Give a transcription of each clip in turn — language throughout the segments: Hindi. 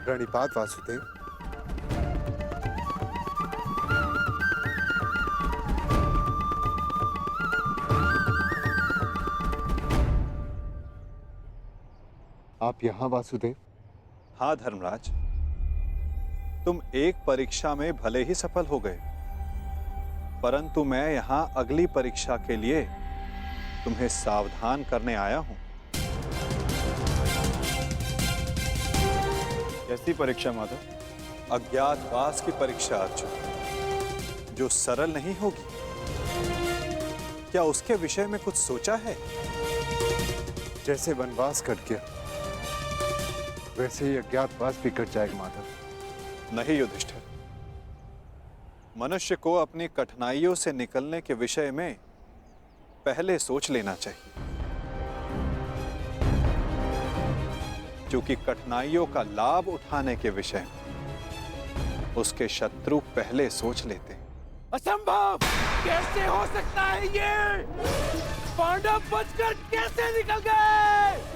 प्रणिपात वासुदेव। आप यहां वासुदेव? हाँ धर्मराज, तुम एक परीक्षा में भले ही सफल हो गए, परंतु मैं यहां अगली परीक्षा के लिए तुम्हें सावधान करने आया हूं। कैसी परीक्षा माधव? अज्ञातवास की परीक्षा अर्जुन, जो सरल नहीं होगी। क्या उसके विषय में कुछ सोचा है? जैसे वनवास कट गया वैसे ही अज्ञातवास भी कट जाएगा माधव। नहीं युधिष्ठिर, मनुष्य को अपनी कठिनाइयों से निकलने के विषय में पहले सोच लेना चाहिए, क्योंकि कठिनाइयों का लाभ उठाने के विषय में उसके शत्रु पहले सोच लेते हैं। असंभव! कैसे हो सकता है ये? पांडव बचकर कैसे निकल गए?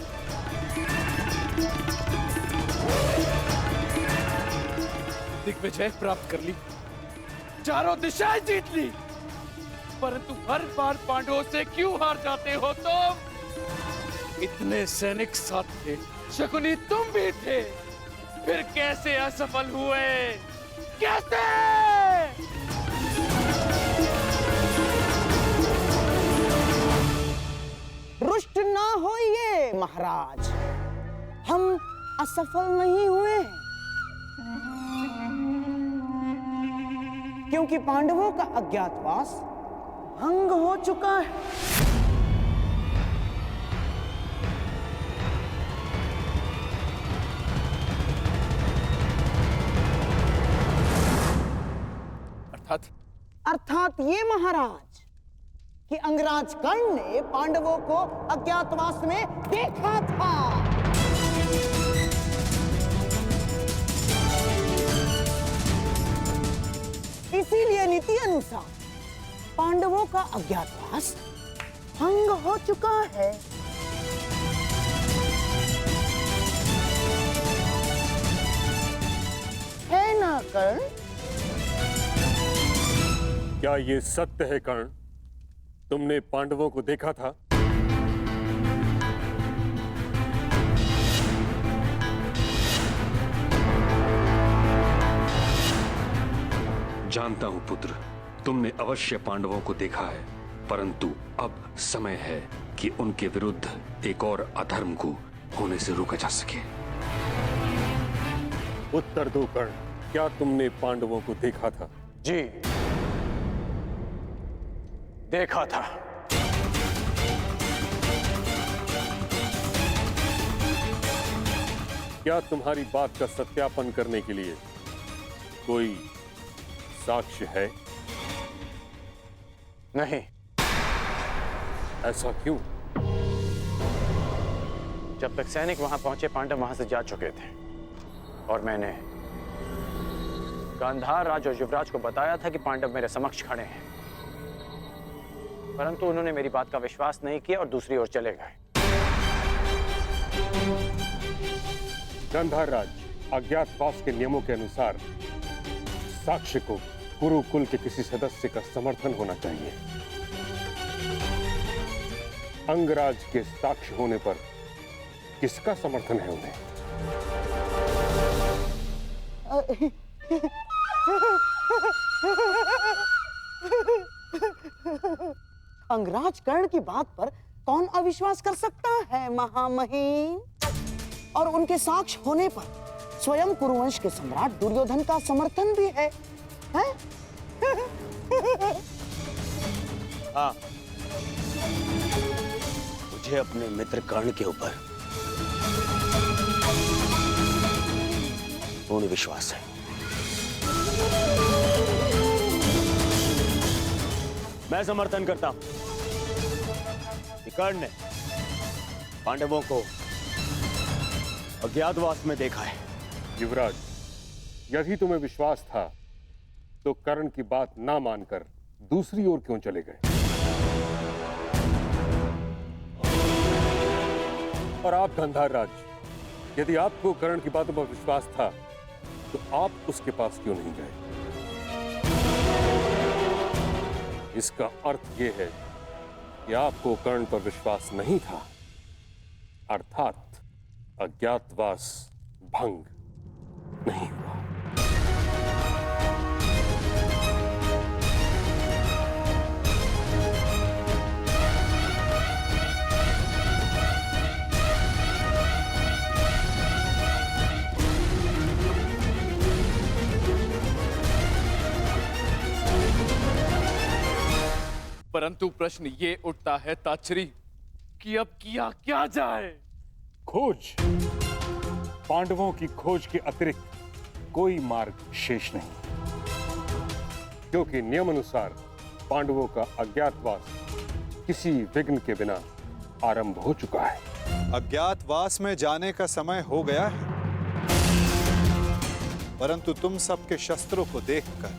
दिग्विजय प्राप्त कर ली, चारों दिशाएं जीत ली, परंतु हर बार पांडवों से क्यों हार जाते हो तुम? इतने सैनिक साथ थे, शकुनी तुम भी थे, फिर कैसे असफल हुए? कैसे? रुष्ट ना होइए महाराज, हम असफल नहीं हुए हैं, क्योंकि पांडवों का अज्ञातवास भंग हो चुका है। अर्थात ये महाराज कि अंगराज कर्ण ने पांडवों को अज्ञातवास में देखा था। इसीलिए नीति अनुसार पांडवों का अज्ञातवास भंग हो चुका है। है ना कर्ण? क्या ये सत्य है कर्ण? तुमने पांडवों को देखा था? जानता हूं पुत्र, तुमने अवश्य पांडवों को देखा है, परंतु अब समय है कि उनके विरुद्ध एक और अधर्म को होने से रोका जा सके। उत्तर दो कर्ण, क्या तुमने पांडवों को देखा था? जी, देखा था। क्या तुम्हारी बात का सत्यापन करने के लिए कोई साक्ष्य है? नहीं। ऐसा क्यों? जब तक सैनिक वहां पहुंचे, पांडव वहां से जा चुके थे और मैंने गांधार राज और युवराज को बताया था कि पांडव मेरे समक्ष खड़े हैं, परंतु उन्होंने मेरी बात का विश्वास नहीं किया और दूसरी ओर चले गए। गांधार राज, अज्ञातवास के नियमों के अनुसार साक्ष्य को कुरुकुल के किसी सदस्य का समर्थन होना चाहिए। अंगराज के साक्ष्य होने पर किसका समर्थन है उन्हें? अंगराज कर्ण की बात पर कौन अविश्वास कर सकता है महामहिम? और उनके साक्ष्य होने पर स्वयं कुरुवंश के सम्राट दुर्योधन का समर्थन भी है? हाँ, मुझे अपने मित्र कर्ण के ऊपर पूर्ण विश्वास है। मैं समर्थन करता हूं कि कर्ण ने पांडवों को अज्ञातवास में देखा है। युवराज, यदि तुम्हें विश्वास था तो कर्ण की बात ना मानकर दूसरी ओर क्यों चले गए? और आप गांधार राज, यदि आपको कर्ण की बातों पर विश्वास था तो आप उसके पास क्यों नहीं गए? इसका अर्थ यह है कि आपको कर्ण पर विश्वास नहीं था, अर्थात अज्ञातवास भंग नहीं हुआ। परंतु प्रश्न ये उठता है ताचरी कि अब किया क्या जाए? खोज, पांडवों की खोज के अतिरिक्त कोई मार्ग शेष नहीं, क्योंकि नियम अनुसार पांडवों का अज्ञातवास किसी विघ्न के बिना आरंभ हो चुका है। अज्ञातवास में जाने का समय हो गया है, परंतु तुम सबके शस्त्रों को देखकर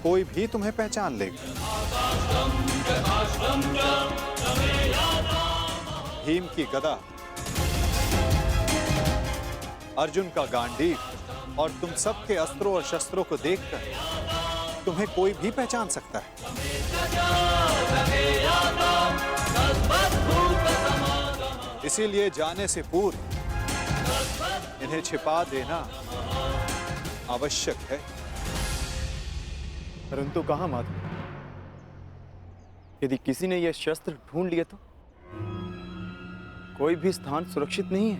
कोई भी तुम्हें पहचान लेगा। भीम की गदा, अर्जुन का गांडीव और तुम सबके अस्त्रों और शस्त्रों को देखकर तुम्हें कोई भी पहचान सकता है। इसीलिए जाने से पूर्व इन्हें छिपा देना आवश्यक है। परंतु कहां माधव? यदि किसी ने यह शस्त्र ढूंढ लिया तो? कोई भी स्थान सुरक्षित नहीं है।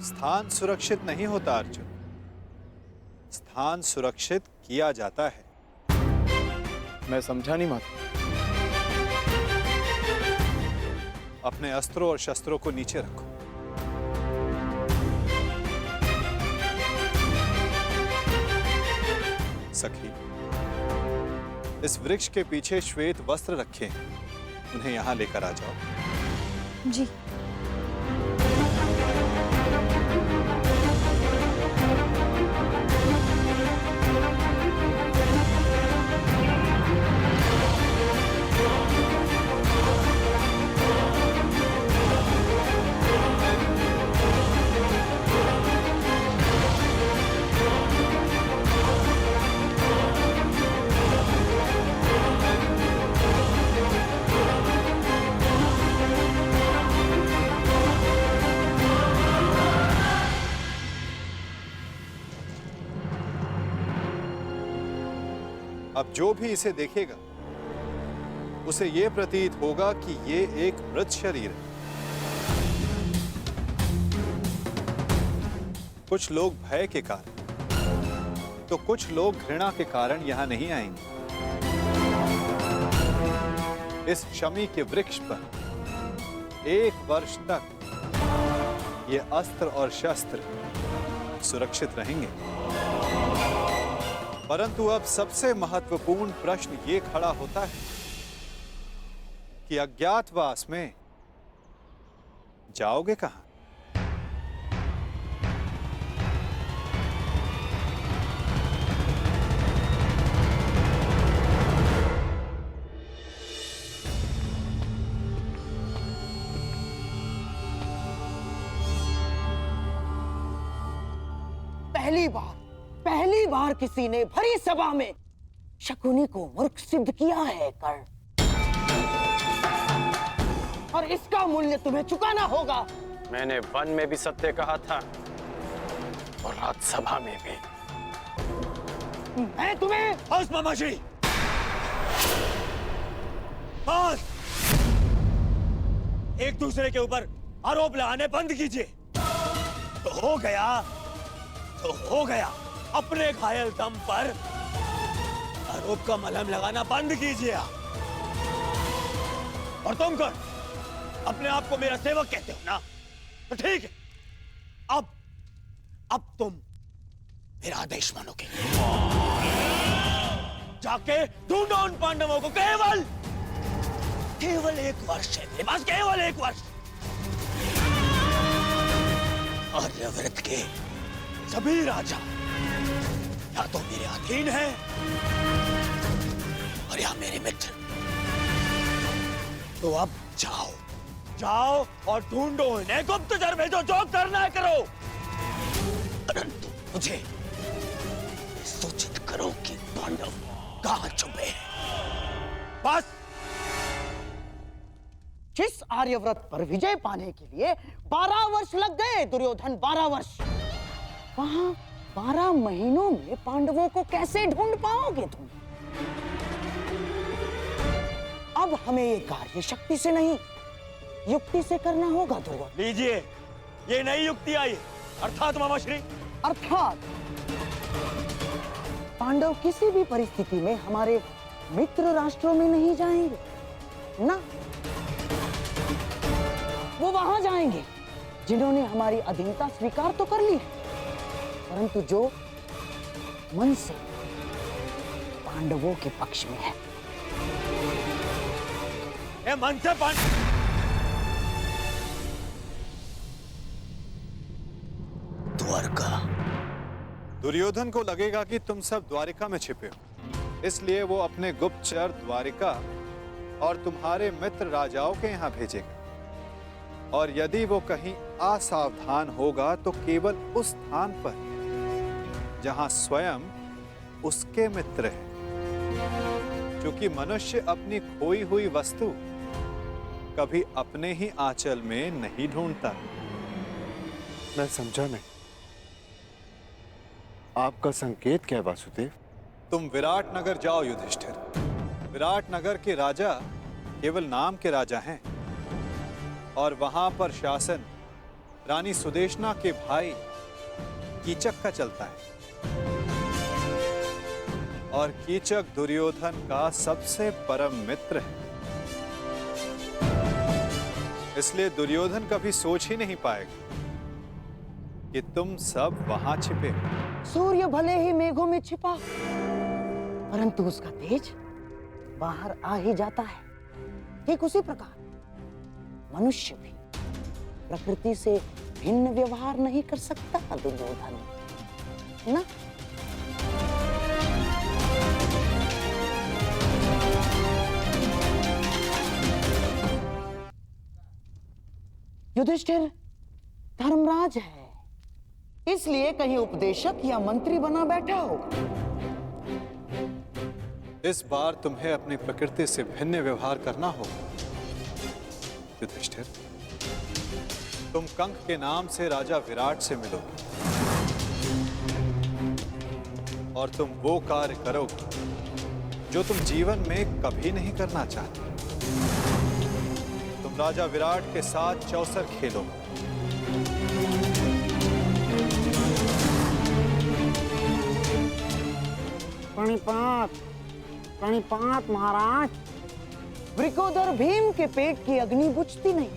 स्थान सुरक्षित नहीं होता अर्जुन, स्थान सुरक्षित किया जाता है। मैं समझा नहीं माधव। अपने अस्त्रों और शस्त्रों को नीचे रखो। सखी, इस वृक्ष के पीछे श्वेत वस्त्र रखे हैं, उन्हें यहां लेकर आ जाओ। जी। अब जो भी इसे देखेगा उसे यह प्रतीत होगा कि ये एक मृत शरीर है। कुछ लोग भय के कारण तो कुछ लोग घृणा के कारण यहां नहीं आएंगे। इस शमी के वृक्ष पर 1 वर्ष तक ये अस्त्र और शस्त्र सुरक्षित रहेंगे। परंतु अब सबसे महत्वपूर्ण प्रश्न ये खड़ा होता है कि अज्ञातवास में जाओगे कहां? पहली बार किसी ने भरी सभा में शकुनी को मूर्ख सिद्ध किया है कर्ण, और इसका मूल्य तुम्हें चुकाना होगा। मैंने वन में भी सत्य कहा था और राजसभा में भी। मैं तुम्हें बस मामा जी, बस। एक दूसरे के ऊपर आरोप लगाने बंद कीजिए। तो हो गया तो हो गया। अपने घायल दम पर आरोप का मलहम लगाना बंद कीजिए। और तुम कौन? अपने आप को मेरा सेवक कहते हो ना? तो ठीक है, अब तुम मेरा आदेश मानोगे। जाके ढूंढो उन पांडवों को। केवल 1 वर्ष है मेरे पास, केवल 1 वर्ष। आर्यव्रत के सभी राजा या तो मेरे अधीन हैं और या मेरे मित्र। तो अब जाओ और ढूंढो इन्हें, गुप्तचर भेजो, जो करना है करो। परंतु मुझे सूचित करो कि पांडव कहां छुपे हैं। बस। जिस आर्यव्रत पर विजय पाने के लिए 12 वर्ष लग गए दुर्योधन, 12 वर्ष, वहां 12 महीनों में पांडवों को कैसे ढूंढ पाओगे तुम? अब हमें ये कार्य शक्ति से नहीं, युक्ति से करना होगा दुर्योधन। लीजिए, ये नई युक्ति आई, अर्थात मामाश्री। अर्थात पांडव किसी भी परिस्थिति में हमारे मित्र राष्ट्रों में नहीं जाएंगे ना। वो वहां जाएंगे जिन्होंने हमारी अधीनता स्वीकार तो कर ली है, परंतु जो मन से पांडवों के पक्ष में है। ये मन से द्वारका। दुर्योधन को लगेगा कि तुम सब द्वारिका में छिपे हो, इसलिए वो अपने गुप्तचर द्वारिका और तुम्हारे मित्र राजाओं के यहाँ भेजेगा। और यदि वो कहीं असावधान होगा तो केवल उस स्थान पर जहां स्वयं उसके मित्र हैं, क्योंकि मनुष्य अपनी खोई हुई वस्तु कभी अपने ही आंचल में नहीं ढूंढता। मैं समझा नहीं, आपका संकेत क्या है वासुदेव? तुम विराट नगर जाओ युधिष्ठिर। विराट नगर के राजा केवल नाम के राजा हैं और वहां पर शासन रानी सुदेशना के भाई कीचक का चलता है। और कीचक दुर्योधन का सबसे परम मित्र है, इसलिए दुर्योधन कभी सोच ही नहीं पाएगा कि तुम सब वहां छिपे। सूर्य भले ही मेघों में छिपा, परंतु उसका तेज बाहर आ ही जाता है। ठीक उसी प्रकार मनुष्य भी प्रकृति से भिन्न व्यवहार नहीं कर सकता दुर्योधन, ना? युधिष्ठिर धर्मराज है, इसलिए कहीं उपदेशक या मंत्री बना बैठा होगा। इस बार तुम्हें अपनी प्रकृति से भिन्न व्यवहार करना होगा युधिष्ठिर। तुम कंक के नाम से राजा विराट से मिलोगे और तुम वो कार्य करोगे जो तुम जीवन में कभी नहीं करना चाहते। तुम राजा विराट के साथ चौसर खेलोगे। प्रणिपात, प्रणिपात महाराज। वृकोदर भीम के पेट की अग्नि बुझती नहीं,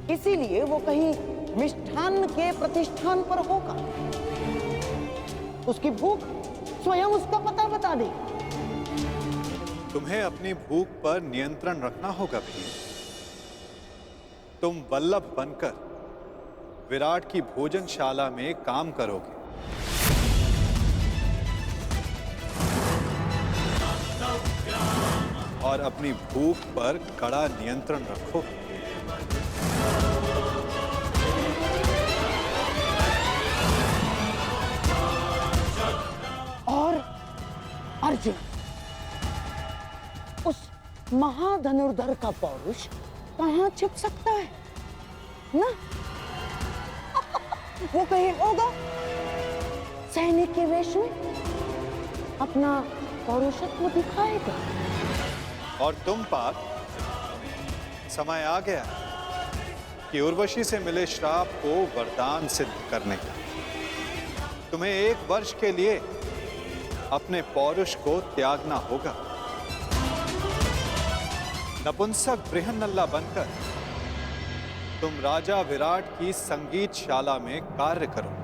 इसीलिए वो कहीं मिष्ठान्न के प्रतिष्ठान पर होगा। उसकी भूख स्वयं उसका पता बता देगी। तुम्हें अपनी भूख पर नियंत्रण रखना होगा भीम। तुम वल्लभ बनकर विराट की भोजनशाला में काम करोगे। और अपनी भूख पर कड़ा नियंत्रण रखो। और अर्जुन, उस महाधनुर्धर का पौरुष कहां छिप सकता है ना? वो कहीं होगा सैनिक के वेश में अपना पौरुषत्व दिखाएगा। और तुम पाप, समय आ गया कि उर्वशी से मिले श्राप को वरदान सिद्ध करने का। तुम्हें 1 वर्ष के लिए अपने पौरुष को त्यागना होगा। नपुंसक बृहन्नल्ला बनकर तुम राजा विराट की संगीतशाला में कार्य करो।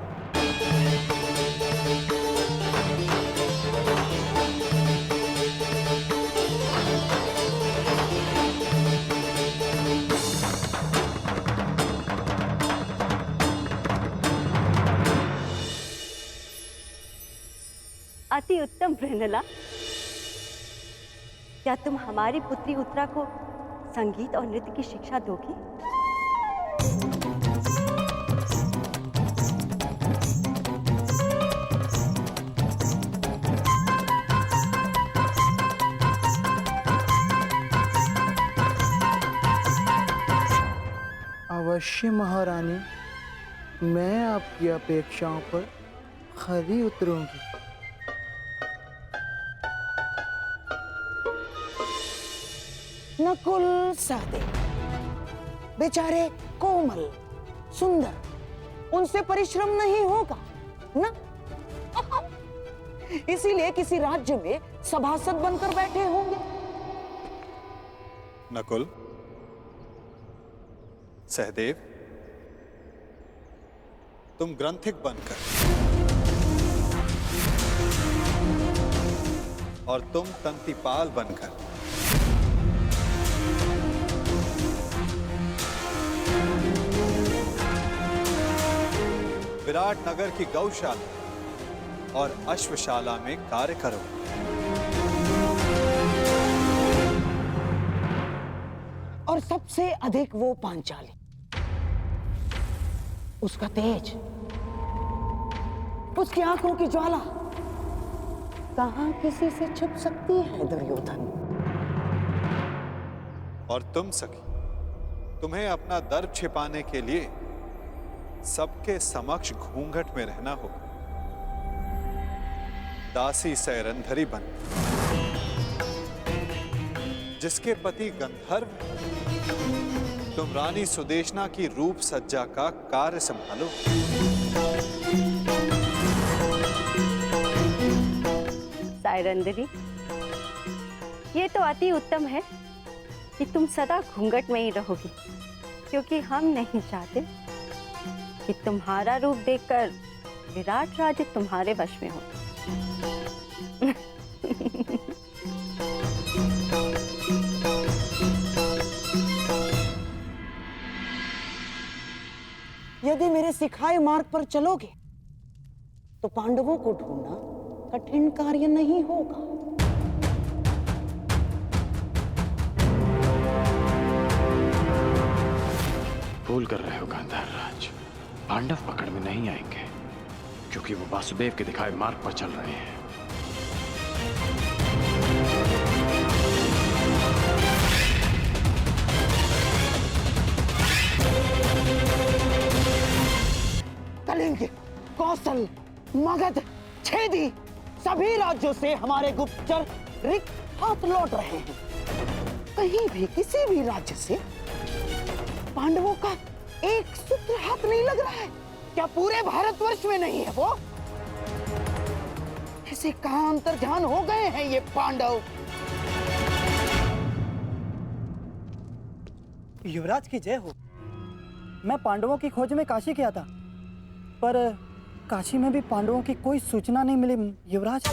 अति उत्तम बृहन्नला। क्या तुम हमारी पुत्री उत्तरा को संगीत और नृत्य की शिक्षा दोगी? अवश्य महारानी, मैं आपकी अपेक्षाओं पर खरी उतरूंगी। नकुल सहदेव बेचारे कोमल सुंदर, उनसे परिश्रम नहीं होगा ना। इसीलिए किसी राज्य में सभासद बनकर बैठे होंगे। नकुल, सहदेव, तुम ग्रंथिक बनकर और तुम तंतिपाल बनकर विराट नगर की गौशाला और अश्वशाला में कार्य करो। और सबसे अधिक वो पांचाली, उसका तेज, उसकी आंखों की ज्वाला कहां किसी से छुप सकती है दुर्योधन। और तुम सखी, तुम्हें अपना दर्प छिपाने के लिए सबके समक्ष घूंघट में रहना होगा। दासी सैरंधरी बन, जिसके पति गंधर्व, तुम रानी सुदेशना की रूप सज्जा का कार्य संभालो। सायरंदरी, ये तो अति उत्तम है कि तुम सदा घूंघट में ही रहोगी, क्योंकि हम नहीं चाहते कि तुम्हारा रूप देखकर विराट राज्य तुम्हारे वश में हो। यदि मेरे सिखाए मार्ग पर चलोगे तो पांडवों को ढूंढना कठिन कार्य नहीं होगा। भूल कर रहे हो गांधार राज, पांडव पकड़ में नहीं आएंगे, क्योंकि वो वासुदेव के दिखाए मार्ग पर चल रहे हैं। कलिंग, कौशल, मगध, छेदी सभी राज्यों से हमारे गुप्तचर रिक्त हाथ लौट रहे हैं। कहीं भी किसी भी राज्य से पांडवों का एक सूत्र हाथ नहीं लग रहा है। क्या पूरे भारतवर्ष में नहीं है वो? ऐसे कहां अंतर्ध्यान हो गए हैं ये पांडव? युवराज की जय हो। मैं पांडवों की खोज में काशी गया था, पर काशी में भी पांडवों की कोई सूचना नहीं मिली युवराज।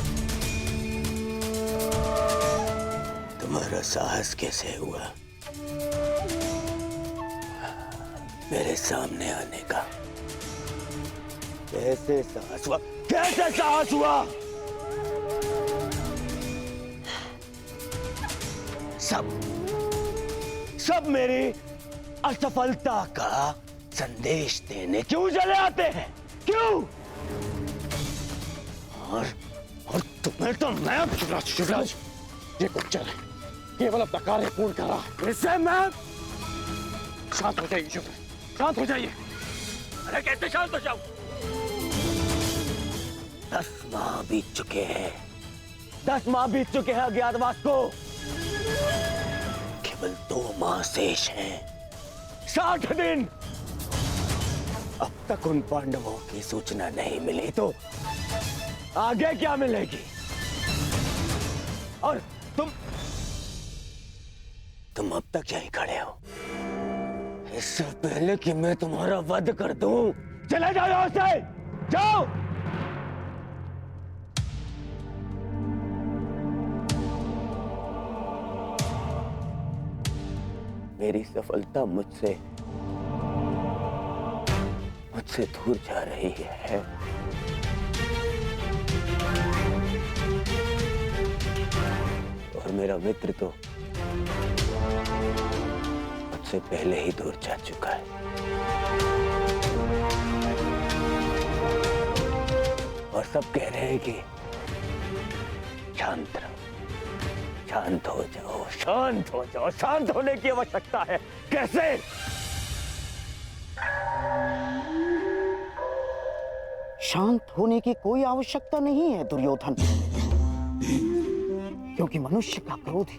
तुम्हारा साहस कैसे हुआ मेरे सामने आने का? कैसे साहस हुआ? कैसे साहस हुआ? सब मेरी असफलता का संदेश देने क्यों चले आते हैं? क्यों? और तुम्हें तो मैं शिवराज, ये गुप्तचर है, केवल अपना कार्य पूर्ण कर रहा है। इससे मैं शांत हो जाइए शिवराज, शांत हो जाइए। अरे कैसे शांत हो जाऊं? 10 माह बीत चुके हैं। 10 माह बीत चुके हैं अज्ञातवास को। केवल 2 माह शेष हैं। 60 दिन। अब तक उन पांडवों की सूचना नहीं मिली तो आगे क्या मिलेगी? और तुम अब तक यहीं खड़े हो। इससे पहले कि मैं तुम्हारा वध कर दूं, चले जाओ यहां से, जाओ। मेरी सफलता मुझसे दूर जा रही है। और मेरा मित्र तो मुझसे पहले ही दूर जा चुका है। और सब कह रहे हैं कि शांत रहो, शांत हो जाओ, शांत हो जाओ। शांत होने की आवश्यकता है। कैसे? शांत होने की कोई आवश्यकता नहीं है दुर्योधन, क्योंकि मनुष्य का क्रोध ही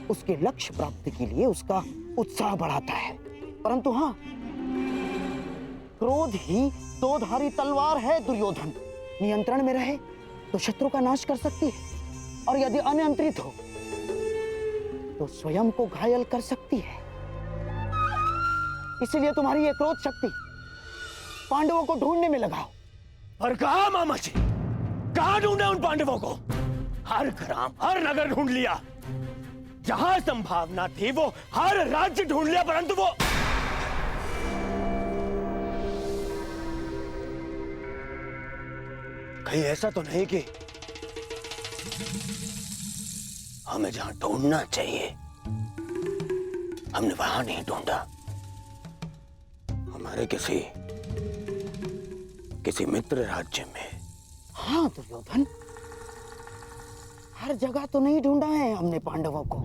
उसके लक्ष्य प्राप्ति के लिए उसका उत्साह बढ़ाता है। परंतु हाँ, क्रोध ही दोधारी तलवार है दुर्योधन। नियंत्रण में रहे तो शत्रु का नाश कर सकती है, और यदि अनियंत्रित हो तो स्वयं को घायल कर सकती है। इसीलिए तुम्हारी ये क्रोध शक्ति पांडवों को ढूंढने में लगाओ। और कहा मामा जी, कहा ढूंढा उन पांडवों को? हर ग्राम, हर नगर ढूंढ लिया, जहां संभावना थी वो हर राज्य ढूंढ लिया, परंतु वो कहीं ऐसा तो नहीं कि हमें जहां ढूंढना चाहिए हमने वहां नहीं ढूंढा। हमारे किसी मित्र राज्य में। हाँ दुर्योधन, हर जगह तो नहीं ढूंढा है हमने पांडवों को।